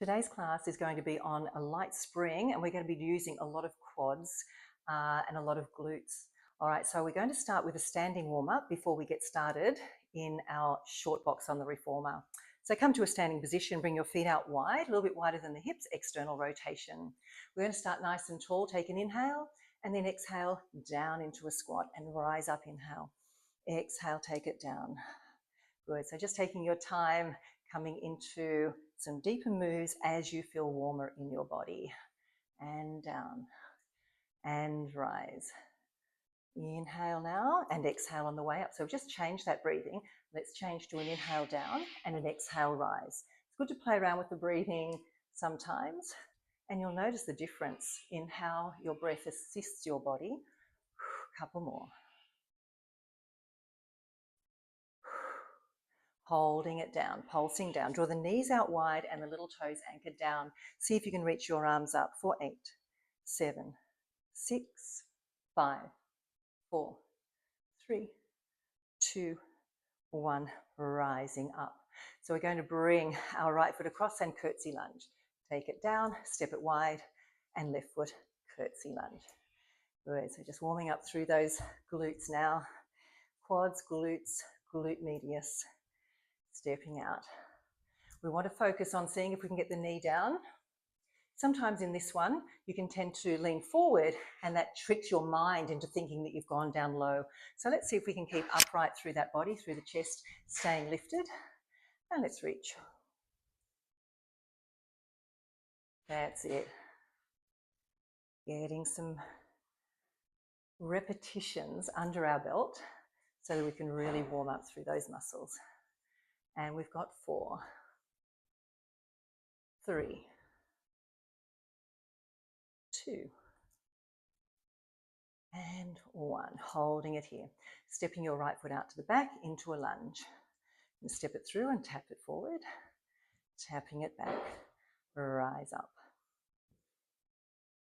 Today's class is going to be on a light spring, and we're going to be using a lot of quads and a lot of glutes. All right, so we're going to start with a standing warm-up before we get started in our short box on the reformer. So come to a standing position, bring your feet out wide, a little bit wider than the hips, external rotation. We're going to start nice and tall, take an inhale, and then exhale down into a squat and rise up, inhale. Exhale, take it down. Good, so just taking your time, coming into some deeper moves as you feel warmer in your body. And down and rise. Inhale now and exhale on the way up. So just change that breathing. Let's change to an inhale down and an exhale rise. It's good to play around with the breathing sometimes, and you'll notice the difference in how your breath assists your body. Couple more. Holding it down, pulsing down. Draw the knees out wide and the little toes anchored down. See if you can reach your arms up for 8, 7, 6, 5, 4, 3, 2, 1. Rising up. So we're going to bring our right foot across and curtsy lunge. Take it down, step it wide, and left foot curtsy lunge. Good, so just warming up through those glutes now. Quads, glutes, glute medius. Stepping out. We want to focus on seeing if we can get the knee down. Sometimes in this one, you can tend to lean forward and that tricks your mind into thinking that you've gone down low. So let's see if we can keep upright through that body, through the chest, staying lifted. And let's reach. That's it. Getting some repetitions under our belt so that we can really warm up through those muscles. And we've got 4, 3, 2, and 1. Holding it here. Stepping your right foot out to the back into a lunge. And step it through and tap it forward. Tapping it back. Rise up.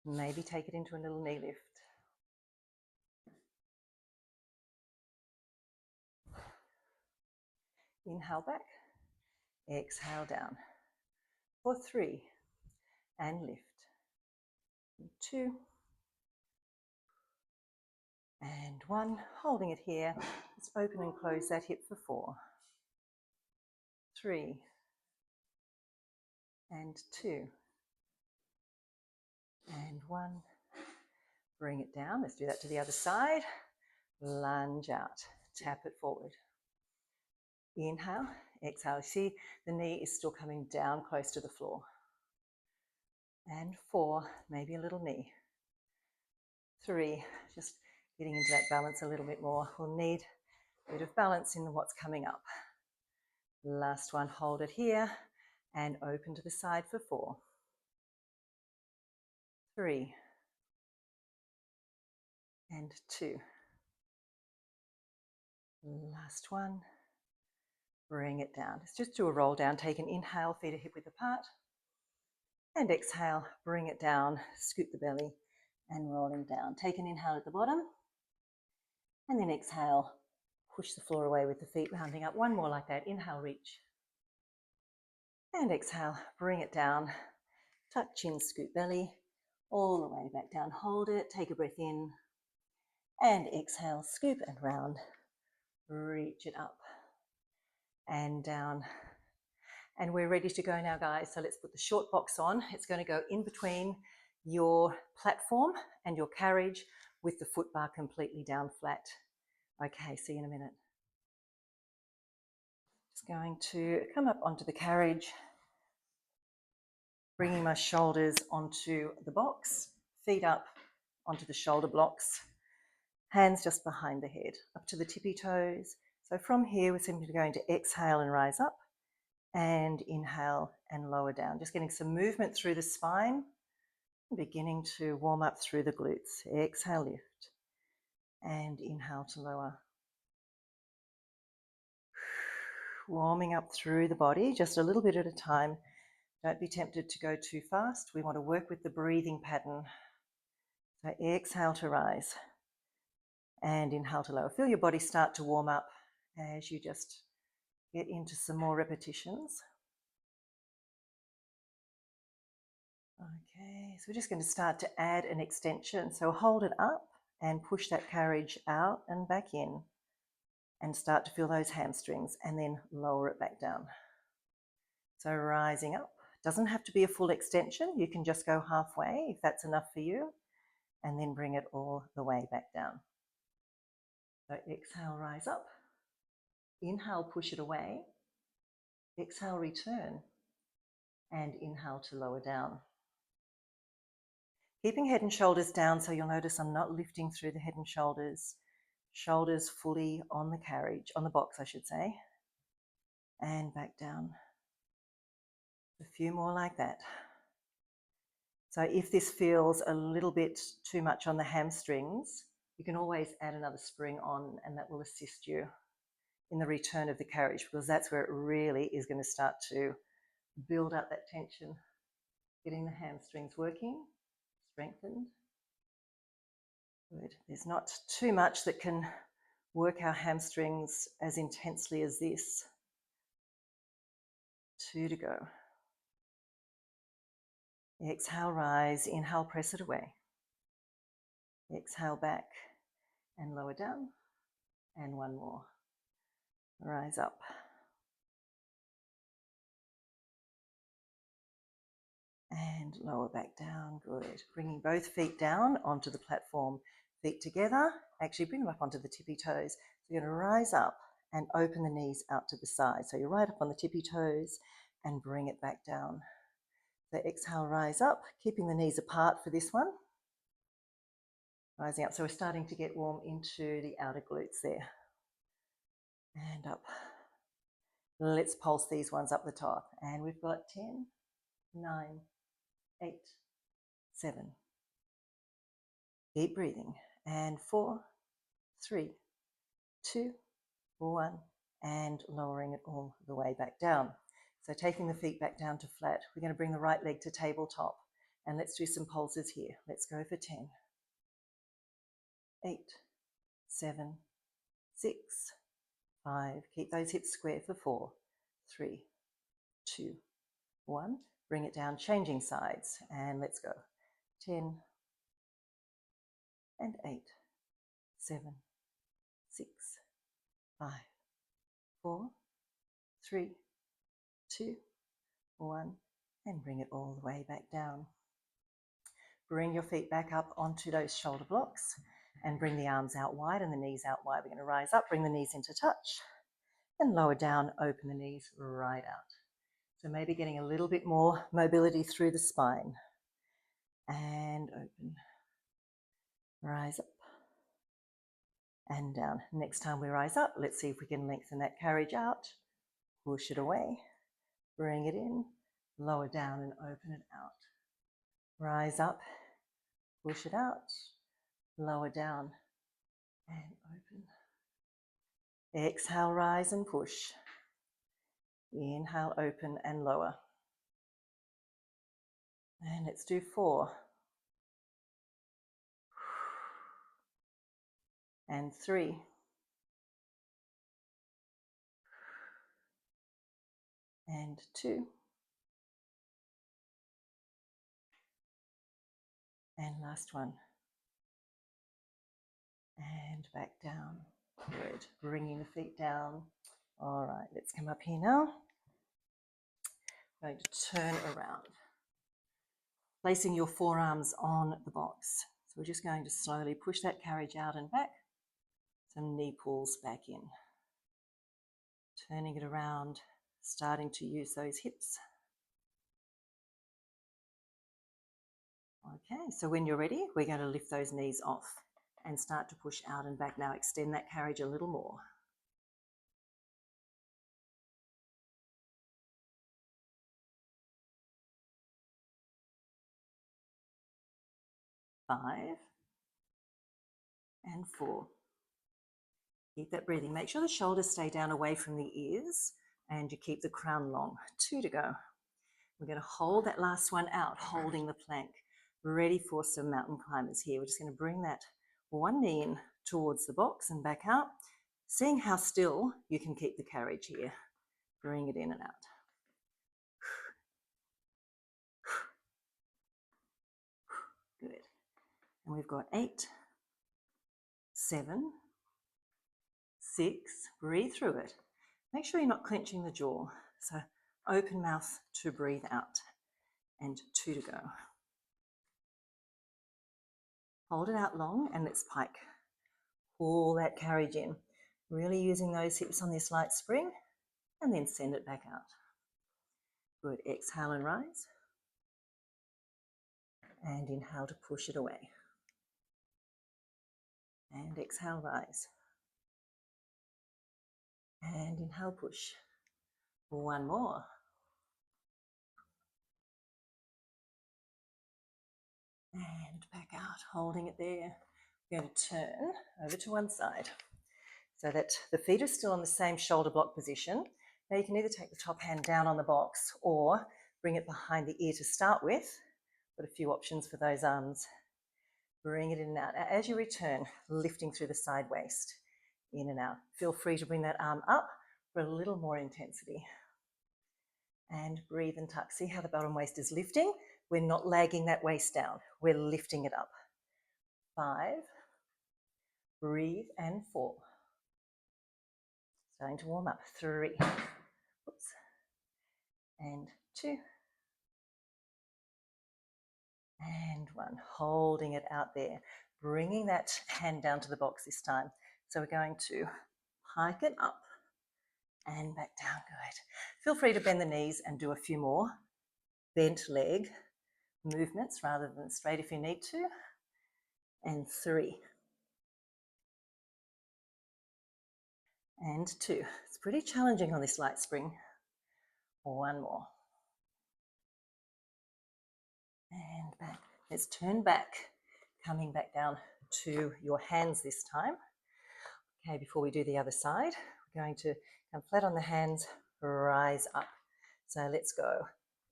Maybe take it into a little knee lift. Inhale back. Exhale down. For 3. And lift. 2. And 1. Holding it here. Let's open and close that hip for 4. 3. And 2. And 1. Bring it down. Let's do that to the other side. Lunge out. Tap it forward. Inhale. Exhale. See, the knee is still coming down close to the floor. And 4. Maybe a little knee. 3. Just getting into that balance a little bit more. We'll need a bit of balance in what's coming up. Last one. Hold it here and open to the side for 4. 3. And 2. Last one. Bring it down. Let's just do a roll down. Take an inhale, feet are hip width apart. And exhale, bring it down, scoop the belly and rolling down. Take an inhale at the bottom. And then exhale, push the floor away with the feet rounding up. One more like that. Inhale, reach. And exhale, bring it down. Tuck chin, scoop belly. All the way back down. Hold it. Take a breath in. And exhale, scoop and round. Reach it up. And down. And we're ready to go now, guys. So let's put the short box on. It's going to go in between your platform and your carriage with the foot bar completely down flat. Okay, see you in a minute. Just going to come up onto the carriage, bringing my shoulders onto the box, feet up onto the shoulder blocks, hands just behind the head, up to the tippy toes. So from here, we're simply going to exhale and rise up, and inhale and lower down. Just getting some movement through the spine, beginning to warm up through the glutes. Exhale, lift, and inhale to lower. Warming up through the body, just a little bit at a time. Don't be tempted to go too fast. We want to work with the breathing pattern. So exhale to rise, and inhale to lower. Feel your body start to warm up as you just get into some more repetitions. Okay, so we're just going to start to add an extension. So hold it up and push that carriage out and back in and start to feel those hamstrings and then lower it back down. So rising up. Doesn't have to be a full extension. You can just go halfway if that's enough for you, and then bring it all the way back down. So exhale, rise up. Inhale, push it away. Exhale, return. And inhale to lower down. Keeping head and shoulders down, so you'll notice I'm not lifting through the head and shoulders. Shoulders fully on the carriage, on the box I should say. And back down. A few more like that. So if this feels a little bit too much on the hamstrings, you can always add another spring on, and that will assist you in the return of the carriage, because that's where it really is going to start to build up that tension, getting the hamstrings working, strengthened. Good. There's not too much that can work our hamstrings as intensely as this. 2 to go. Exhale, rise. Inhale, press it away. Exhale, back and lower down. And one more. Rise up. And lower back down. Good. Bringing both feet down onto the platform. Feet together. Actually, bring them up onto the tippy toes. So you're going to rise up and open the knees out to the side. So you're right up on the tippy toes and bring it back down. So exhale, rise up, keeping the knees apart for this one. Rising up. So we're starting to get warm into the outer glutes there. And up. Let's pulse these ones up the top. And we've got 10, 9, 8, 7. Deep breathing. And 4, 3, 2, 1. And lowering it all the way back down. So taking the feet back down to flat. We're going to bring the right leg to tabletop. And let's do some pulses here. Let's go for 10, 8, 7, 6, 5. Keep those hips square for 4, 3, 2, 1. Bring it down, changing sides. And let's go. 10 and 8, 7, 6, 5, 4, 3, 2, 1. And bring it all the way back down. Bring your feet back up onto those shoulder blocks and bring the arms out wide and the knees out wide. We're going to rise up, bring the knees into touch and lower down, open the knees right out. So maybe getting a little bit more mobility through the spine. And open. Rise up and down. Next time we rise up, let's see if we can lengthen that carriage out. Push it away. Bring it in. Lower down and open it out. Rise up. Push it out. Lower down and open. Exhale, rise and push. Inhale, open and lower. And let's do 4. And 3. And 2. And last one. And back down. Good. Bringing the feet down. All right, let's come up here now. I'm going to turn around. Placing your forearms on the box. So we're just going to slowly push that carriage out and back. Some knee pulls back in. Turning it around, starting to use those hips. Okay, so when you're ready, we're going to lift those knees off and start to push out and back. Now extend that carriage a little more. 5 and 4. Keep that breathing. Make sure the shoulders stay down away from the ears and you keep the crown long. 2 to go. We're going to hold that last one out, holding the plank. Ready for some mountain climbers here. We're just going to bring that one knee in towards the box and back out. Seeing how still you can keep the carriage here. Bring it in and out. And we've got 8, 7, 6, breathe through it. Make sure you're not clenching the jaw. So open mouth to breathe out. And 2 to go. Hold it out long and let's pike. Pull that carriage in. Really using those hips on this light spring and then send it back out. Good, exhale and rise. And inhale to push it away. And exhale, rise. And inhale, push. One more. And back out, holding it there. We're going to turn over to one side so that the feet are still on the same shoulder block position. Now you can either take the top hand down on the box or bring it behind the ear to start with. Got a few options for those arms. Bring it in and out. As you return, lifting through the side waist, in and out. Feel free to bring that arm up for a little more intensity. And breathe and tuck. See how the bottom waist is lifting? We're not lagging that waist down. We're lifting it up. 5. Breathe and 4. Starting to warm up. 3. Oops. And 2. And 1. Holding it out there. Bringing that hand down to the box this time. So we're going to hike it up and back down. Good. Feel free to bend the knees and do a few more bent leg movements rather than straight if you need to. And 3. And 2. It's pretty challenging on this light spring. 1 more. And back. Let's turn back, coming back down to your hands this time. Okay, before we do the other side, we're going to come flat on the hands, rise up. So let's go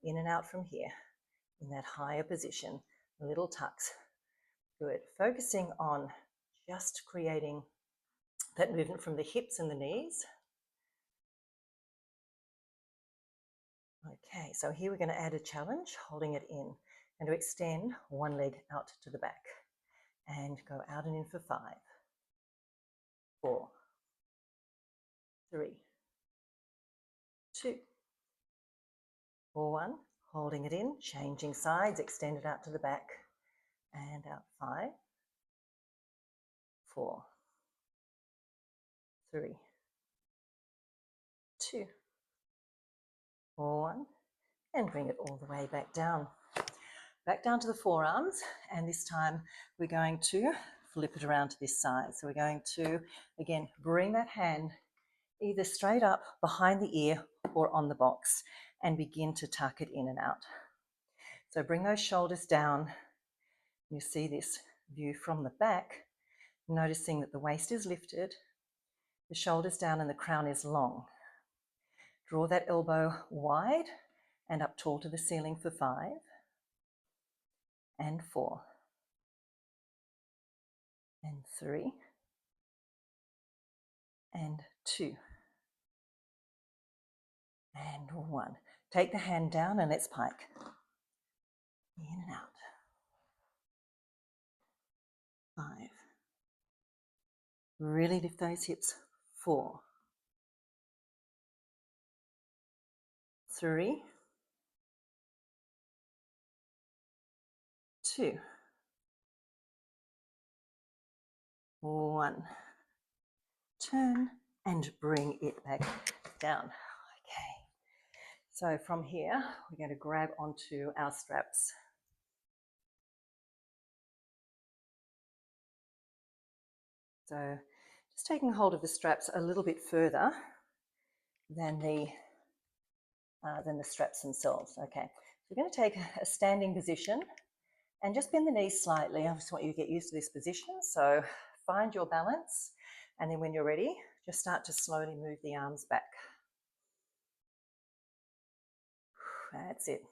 in and out from here in that higher position, little tucks. Good. Focusing on just creating that movement from the hips and the knees. Okay, so here we're going to add a challenge, holding it in, and to extend one leg out to the back and go out and in for 5, 4, 3, 2, 1. Holding it in, changing sides, extend it out to the back and out. 5, 4, 3, 2, 1, and bring it all the way back down. Back down to the forearms, and this time we're going to flip it around to this side. So we're going to, again, bring that hand either straight up behind the ear or on the box and begin to tuck it in and out. So bring those shoulders down. You see this view from the back, noticing that the waist is lifted, the shoulders down and the crown is long. Draw that elbow wide and up tall to the ceiling for 5 and 4 and 3 and 2 and 1. Take the hand down and let's pike. In and out. 5. Really lift those hips. 4, 3, 2, 1. Turn and bring it back down. Okay. So from here, we're going to grab onto our straps. So just taking hold of the straps a little bit further than the straps themselves. Okay, so we're going to take a standing position and just bend the knees slightly. I just want you to get used to this position. So find your balance, and then when you're ready, just start to slowly move the arms back. That's it.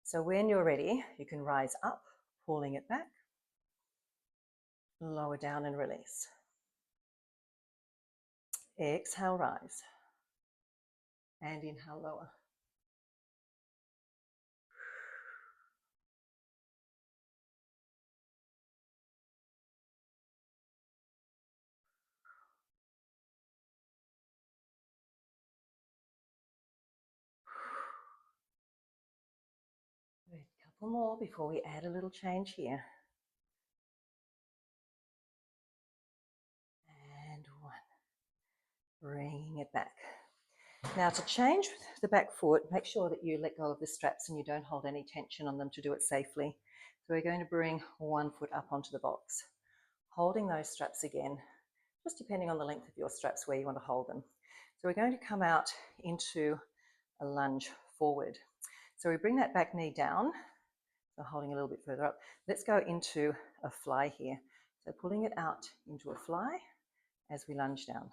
So when you're ready, you can rise up, pulling it back, lower down and release. Exhale, rise, and inhale, lower. Couple more before we add a little change here. And one. Bringing it back. Now to change the back foot, make sure that you let go of the straps and you don't hold any tension on them to do it safely. So we're going to bring one foot up onto the box, holding those straps again, just depending on the length of your straps where you want to hold them. So we're going to come out into a lunge forward. So we bring that back knee down, so holding a little bit further up. Let's go into a fly here. So pulling it out into a fly as we lunge down.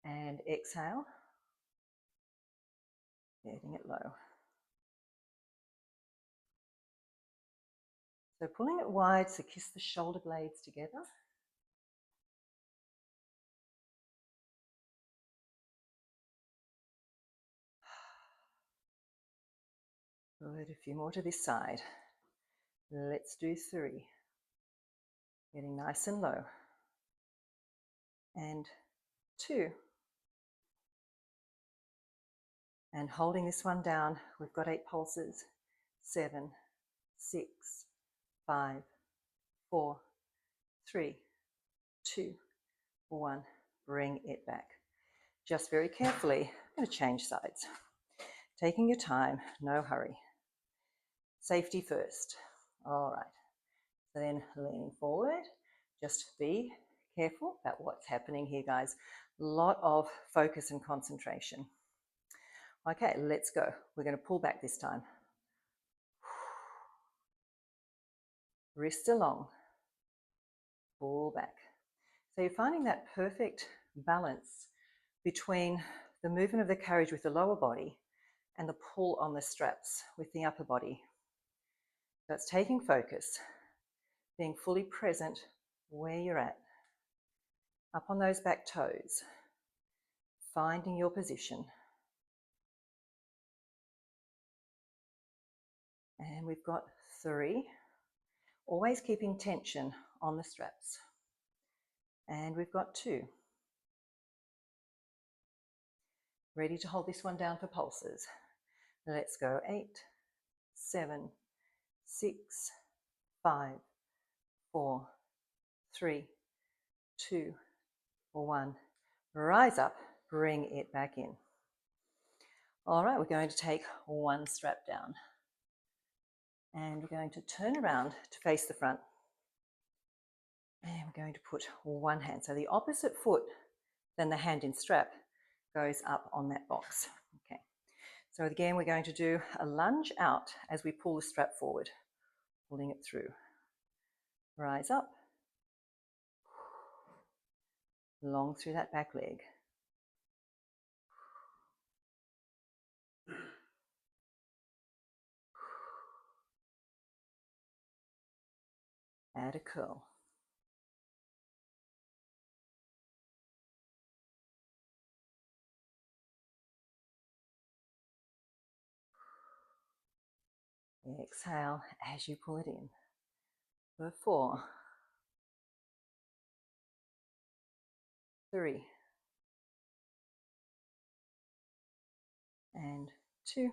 And exhale, getting it low. So pulling it wide, so kiss the shoulder blades together. Good, a few more to this side. Let's do 3. Getting nice and low. And 2. And holding this one down, we've got 8 pulses. 7, 6, 5, 4, 3, 2, 1. Bring it back. Just very carefully, I'm going to change sides. Taking your time, no hurry. Safety first. All right. So then leaning forward, just be careful about what's happening here, guys. A lot of focus and concentration. Okay, let's go. We're going to pull back this time. Wrist along. Pull back. So you're finding that perfect balance between the movement of the carriage with the lower body and the pull on the straps with the upper body. So it's taking focus, being fully present where you're at, up on those back toes, finding your position. And we've got 3, always keeping tension on the straps. And we've got 2. Ready to hold this one down for pulses. Let's go 8, 7, 6, 5, 4, 3, 2, 1. Rise up, bring it back in. All right, we're going to take one strap down. And we're going to turn around to face the front. And we're going to put one hand. So the opposite foot than the hand in strap goes up on that box. Okay. So again, we're going to do a lunge out as we pull the strap forward, pulling it through. Rise up. Long through that back leg. Add a curl. Exhale as you pull it in. For 4, 3, and 2,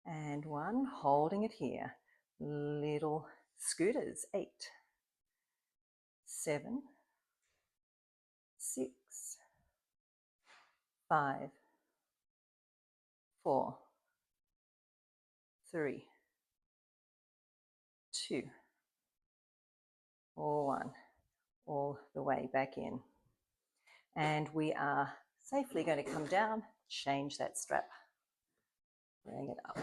and 1. Holding it here. Little scooters. 8, 7, 6, 5, 4, 3, 2, or 1. All the way back in. And we are safely going to come down, change that strap. Bring it up.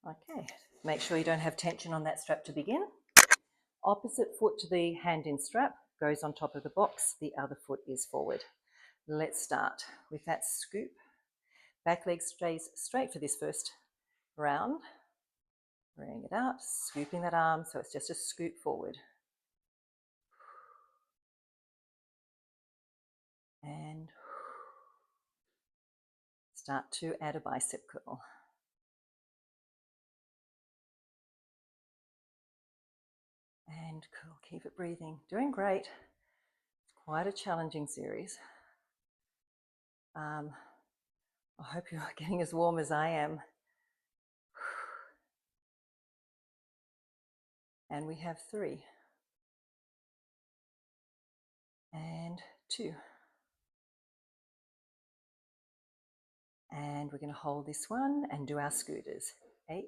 Okay, make sure you don't have tension on that strap to begin. Opposite foot to the hand in strap goes on top of the box, the other foot is forward. Let's start with that scoop. Back leg stays straight for this first round. Bring it out, scooping that arm so it's just a scoop forward. And start to add a bicep curl. And curl, keep it breathing. Doing great. It's quite a challenging series. I hope you're getting as warm as I am. And we have 3 and 2. And we're going to hold this one and do our scooters. 8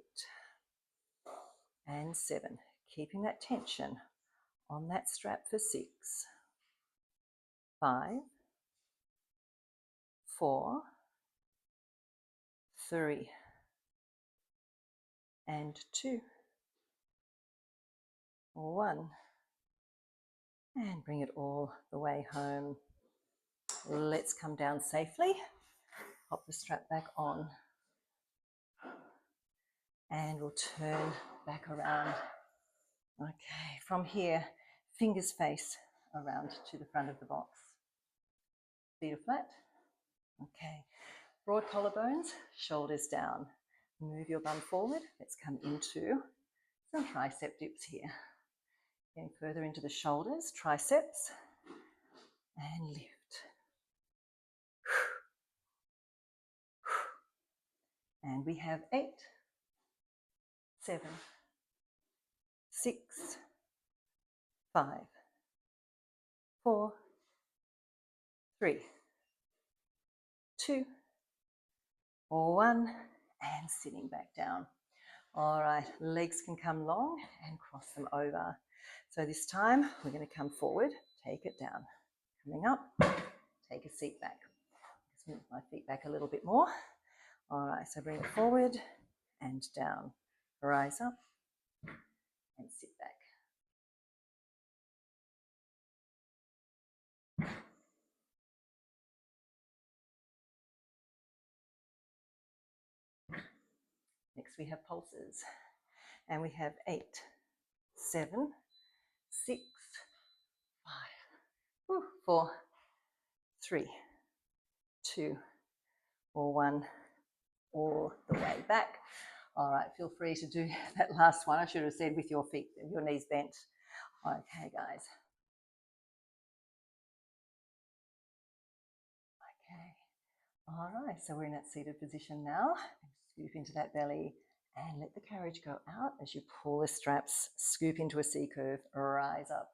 and 7. Keeping that tension on that strap for 6. 5, 4, 3, and 2. 1. And bring it all the way home. Let's come down safely. Pop the strap back on. And we'll turn back around. Okay, from here, fingers face around to the front of the box. Feet are flat. Okay, broad collarbones, shoulders down. Move your bum forward. Let's come into some tricep dips here. Getting further into the shoulders, triceps, and lift. And we have 8, 7, 6, 5, 4, 3, 2, 1, and sitting back down. All right, legs can come long and cross them over. So this time we're going to come forward, take it down. Coming up, take a seat back. Just move my feet back a little bit more. All right, so bring it forward and down. Rise up and sit back. Next we have pulses. And we have 8, 7, 6, 5, 4, 3, 2, 1, all the way back. All right, feel free to do that last one. I should have said with your feet, your knees bent. Okay, guys. Okay. All right, so we're in that seated position now. Scoop into that belly and let the carriage go out as you pull the straps, scoop into a C curve, rise up.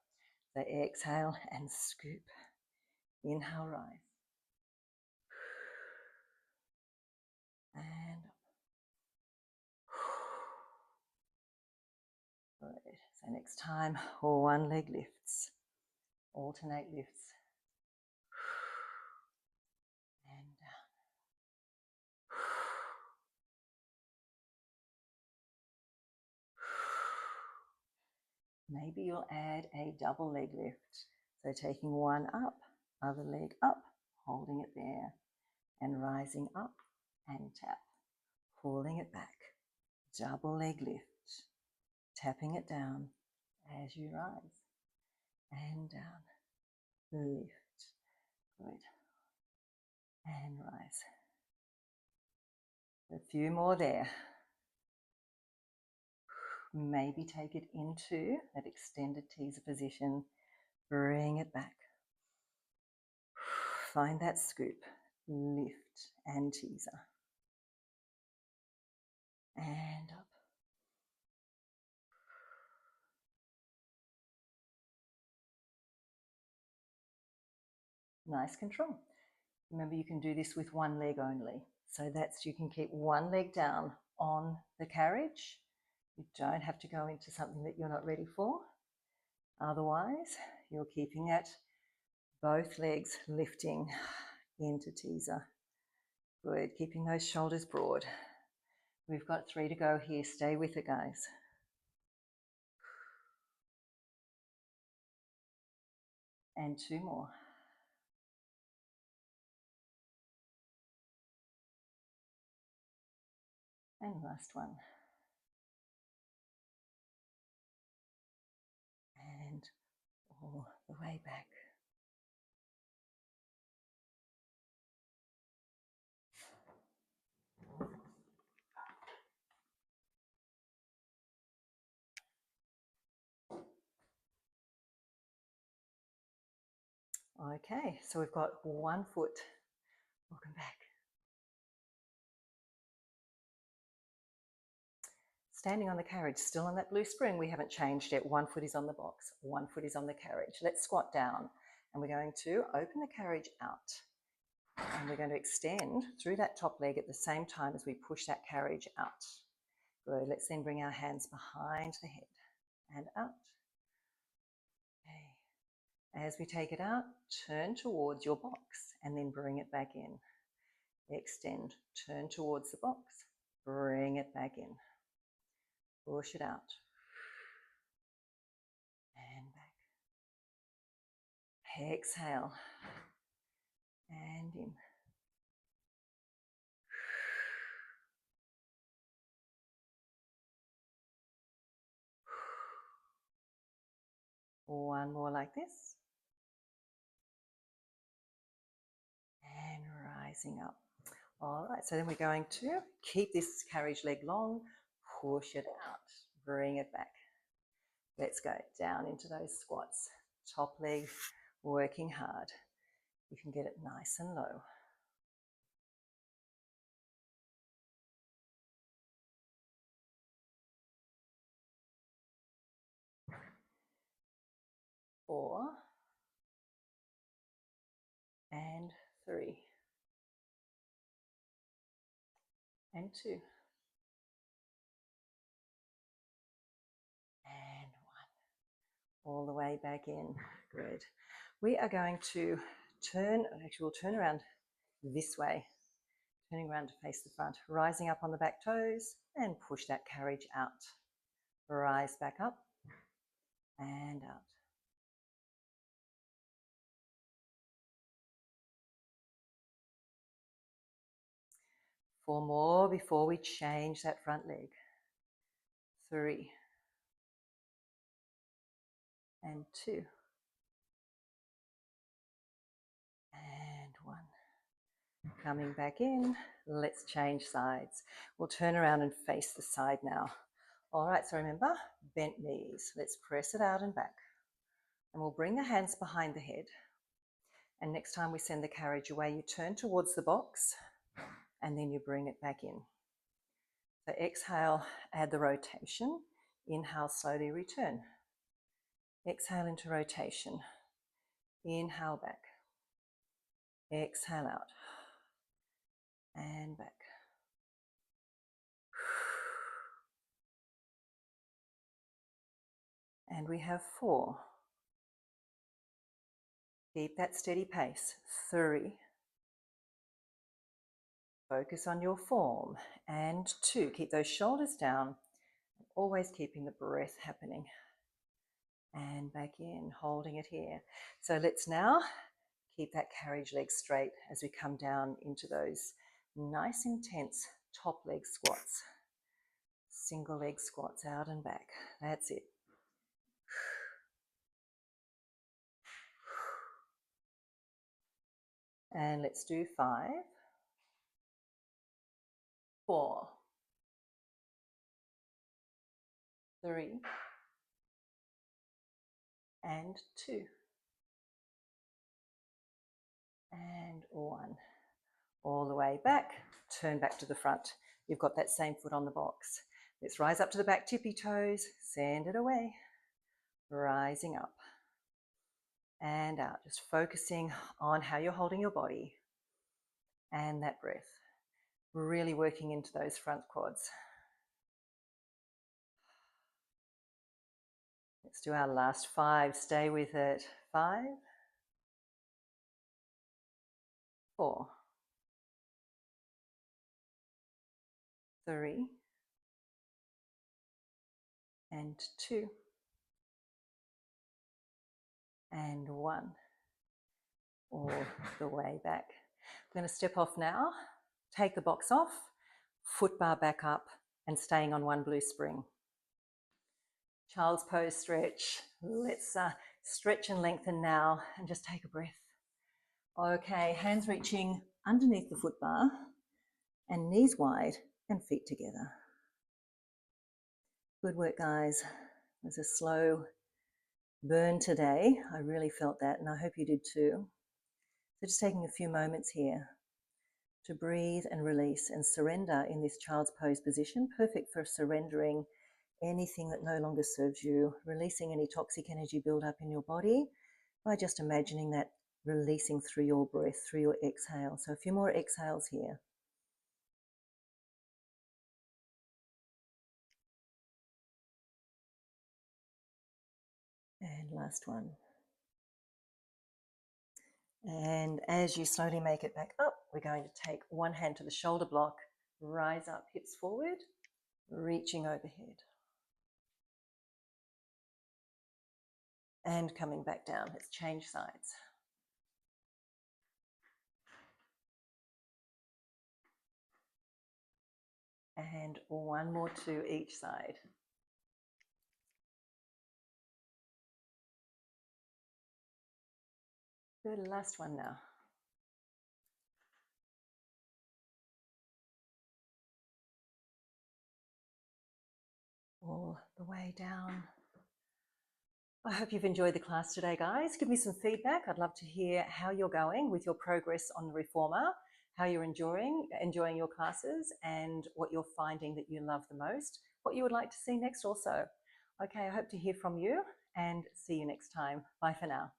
So exhale and scoop. Inhale, rise. And good. So next time, one leg lifts. Alternate lifts. And down. Maybe you'll add a double leg lift. So taking one up, other leg up, holding it there, and rising up and tap, pulling it back. Double leg lift, tapping it down as you rise, and down, lift, good, and rise. A few more there. Maybe take it into that extended teaser position, bring it back. Find that scoop, lift and teaser. And up. Nice control. Remember, you can do this with one leg only. So that's, you can keep one leg down on the carriage. You don't have to go into something that you're not ready for. Otherwise, you're keeping it, both legs lifting into teaser. Good, keeping those shoulders broad. We've got 3 to go here. Stay with it, guys. And 2 more. And last one. And all the way back. Okay, so we've got one foot Welcome back. Standing on the carriage, still on that blue spring, we haven't changed yet. One foot is on the box, one foot is on the carriage. Let's squat down and we're going to open the carriage out and we're going to extend through that top leg at the same time as we push that carriage out. Good. Let's then bring our hands behind the head and out. Okay. As we take it out, turn towards your box and then bring it back in. Extend, turn towards the box, bring it back in. Push it out. And back. Exhale. And in. One more like this. And rising up. All right, so then we're going to keep this carriage leg long, push it out, bring it back. Let's go down into those squats. Top leg working hard. You can get it nice and low. 4 and 3 and 2 and 1. All the way back in. Good. We are going to turn, actually we'll turn around this way, turning around to face the front, rising up on the back toes and push that carriage out. Rise back up and out. Four more before we change that front leg. 3 and 2 and 1. Coming back in, let's change sides. We'll turn around and face the side now. All right, so remember, bent knees. Let's press it out and back. And we'll bring the hands behind the head. And next time we send the carriage away, you turn towards the box and then you bring it back in. So exhale, add the rotation. Inhale, slowly return. Exhale into rotation. Inhale back. Exhale out. And back. And we have 4. Keep that steady pace. 3. Focus on your form. And 2. Keep those shoulders down. Always keeping the breath happening. And back in, holding it here. So let's now keep that carriage leg straight as we come down into those nice intense top leg squats. Single leg squats out and back. That's it. And let's do 5, 4, 3 and 2 and 1. All the way back, turn back to the front. You've got that same foot on the box. Let's rise up to the back tippy toes, send it away, rising up and out. Just focusing on how you're holding your body and that breath. Really working into those front quads. Let's do our last 5. Stay with it. 5, 4, 3 and 2 and 1. All the way back. I'm going to step off now. Take the box off, foot bar back up and staying on one blue spring. Child's pose stretch. Let's stretch and lengthen now and just take a breath. Okay, hands reaching underneath the foot bar and knees wide and feet together. Good work, guys. It was a slow burn today. I really felt that and I hope you did too. So just taking a few moments here to breathe and release and surrender in this child's pose position, perfect for surrendering anything that no longer serves you, releasing any toxic energy buildup in your body by just imagining that releasing through your breath, through your exhale. So a few more exhales here. And last one. And as you slowly make it back up, we're going to take one hand to the shoulder block, rise up, hips forward, reaching overhead. And coming back down. Let's change sides. And one more to each side. Good, last one now. All the way down. I hope you've enjoyed the class today, guys. Give me some feedback. I'd love to hear how you're going with your progress on the reformer, how you're enjoying your classes, and what you're finding that you love the most, what you would like to see next also. Okay, I hope to hear from you and see you next time. Bye for now.